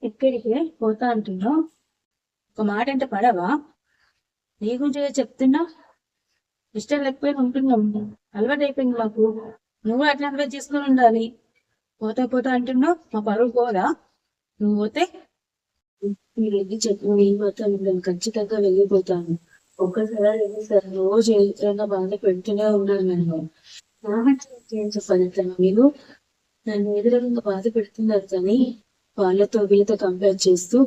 ఎక్కడికి పోతా అంటున్నావు? ఒక మాట అంటే పడవా? నీ గురించి చెప్తున్నా. ఇష్టం లేకపోయినా ఉంటున్నాం, అలవాటు అయిపోయింది మాకు. నువ్వు అట్లా అలవాటు చేసుకుని ఉండాలి. పోతా పోతా అంటున్నావు, మా పరువు పోదా? నువ్వు పోతే మీరు ఎన్ని చెప్పు, నేను మాత్రం నేను ఖచ్చితంగా వెళ్ళిపోతాను. ఒక్కసారి వెళ్ళిసారి రోజు ఎదురుగా బాధ పెడుతూనే ఉన్నాను నన్ను. ఏం చెప్పాలి తను? మీరు నన్ను ఎదురుగా బాధ పెడుతున్నారు కానీ వాళ్ళతో వీళ్ళతో కంపేర్ చేస్తూ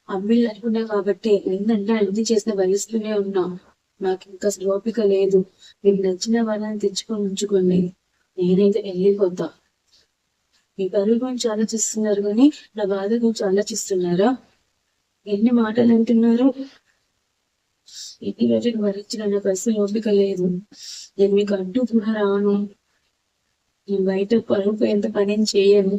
అమ్మాయిలు అనుకున్నా కాబట్టి ఏంటంటే అన్ని చేసిన భరిస్తూనే ఉన్నా. నాకు ఇంకా ఓపిక లేదు. మీకు నచ్చిన వాళ్ళని తెచ్చుకొని ఉంచుకోండి, నేనైతే వెళ్ళిపోతా. మీ పరువు గురించి ఆలోచిస్తున్నారు కానీ నా బాధ గురించి ఆలోచిస్తున్నారా? ఎన్ని మాటలు అంటున్నారు? ఎన్ని రోజులు భరించిన నాకు అసలు ఓపిక లేదు. నేను మీకు అడ్డు కూడా రాను. నేను బయట పరువు ఎంత పని చేయను.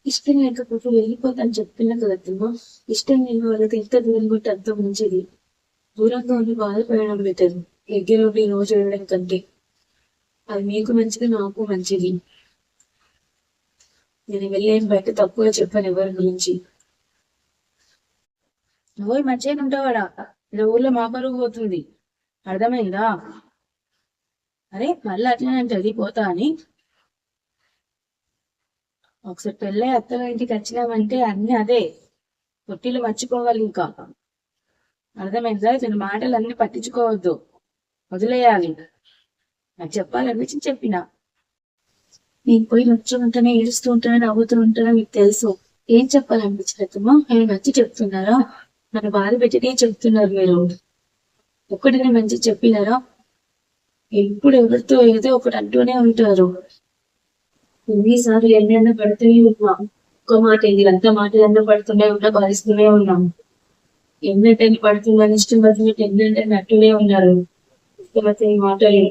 ఇష్టం లేకపోతే వెళ్ళిపోతాను చెప్తున్నా కదమ్మా. ఇష్టం నేను వాళ్ళకి ఎంత దూరం కొట్టి అంత మంచిది. దూరంగా ఉండి బాధపడడం బెటర్ దగ్గర ఉండి రోజు వెళ్ళడం కంటే. అది మీకు మంచిది, నాకు మంచిది. నేను వెళ్ళేం బయట తప్పుగా చెప్పాను ఎవరి గురించి. నువ్వు మంచిగా ఉంటావాడా? ఇలా ఊర్లో మా పరుగు పోతుంది, అర్థమైందా? అరే మళ్ళీ అట్లా అంటే వెళ్ళిపోతా అని. ఒకసారి పెళ్ళై అత్తగా ఇంటికి వచ్చినామంటే అన్ని అదే పొట్టిలు మర్చిపోవాలి. ఇంకా అర్థమైందా? ఇతని మాటలు అన్ని పట్టించుకోవద్దు, వదిలేయాలి. నాకు చెప్పాలనిపించి చెప్పిన. నేను పోయి నచ్చి ఉంటానే, ఏడుస్తూ ఉంటానే, నవ్వుతూ ఉంటానో మీకు తెలుసు. ఏం చెప్పాలనిపించినమ్మా? నేను నచ్చి చెప్తున్నారా? నన్ను బాధ పెట్టినే చెప్తున్నారు మీరు. ఒక్కటినే మంచి చెప్పినారా? ఎప్పుడు ఎవరితో ఏదో ఒకటి అంటూనే ఉంటారు. ఎన్నిసార్లు ఎన్నెన్నో పడుతూనే ఉన్నాం. ఒక్క మాట ఏంది, అంత మాటలు ఎన్నో పడుతూనే ఉన్నా, భరిస్తూనే ఉన్నాం. ఎన్నెంటే పడుతుందని ఇష్టం పడుతున్నట్టు ఎన్నెంటే నట్టునే ఉన్నారు. ఇష్టమైతే ఈ మాటలు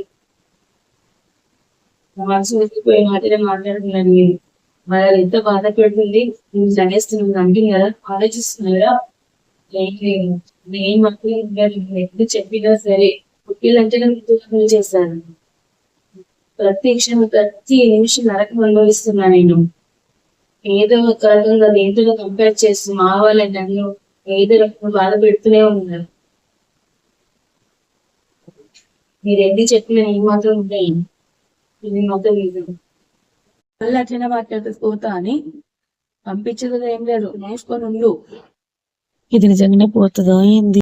మనసు వెళ్ళిపోయే మాటలే మాట్లాడుతున్నాను. మీరు మరి ఎంత బాధ పెడుతుంది, నేను చదివేస్తున్నాను అంటే కదా ఆలోచిస్తున్నారా? నేను మాత్రం ఎప్పుడు చెప్పినా సరే పుట్టిలంటే నేను చేశాను. ప్రతి క్షణం ప్రతి నిమిషం నరకం అనుభవిస్తున్నా నేను. ఏదో ఒక రకంగా దేంతో కంపేర్ చేస్తూ మా వాళ్ళని నన్ను ఏదో రకంగా బాధ పెడుతూనే ఉన్నారు. మీరు ఎన్ని చెప్పినా నేను మాత్రం ఉంటాయి, ఇది మాత్రం లేదు. మళ్ళీ అట్లనే మాట్లాడితే పోతా అని పంపించదు ఏం లేదు, నేర్చుకొని ఉండు. ఇది నిజంగానే పోతుందా ఏంది?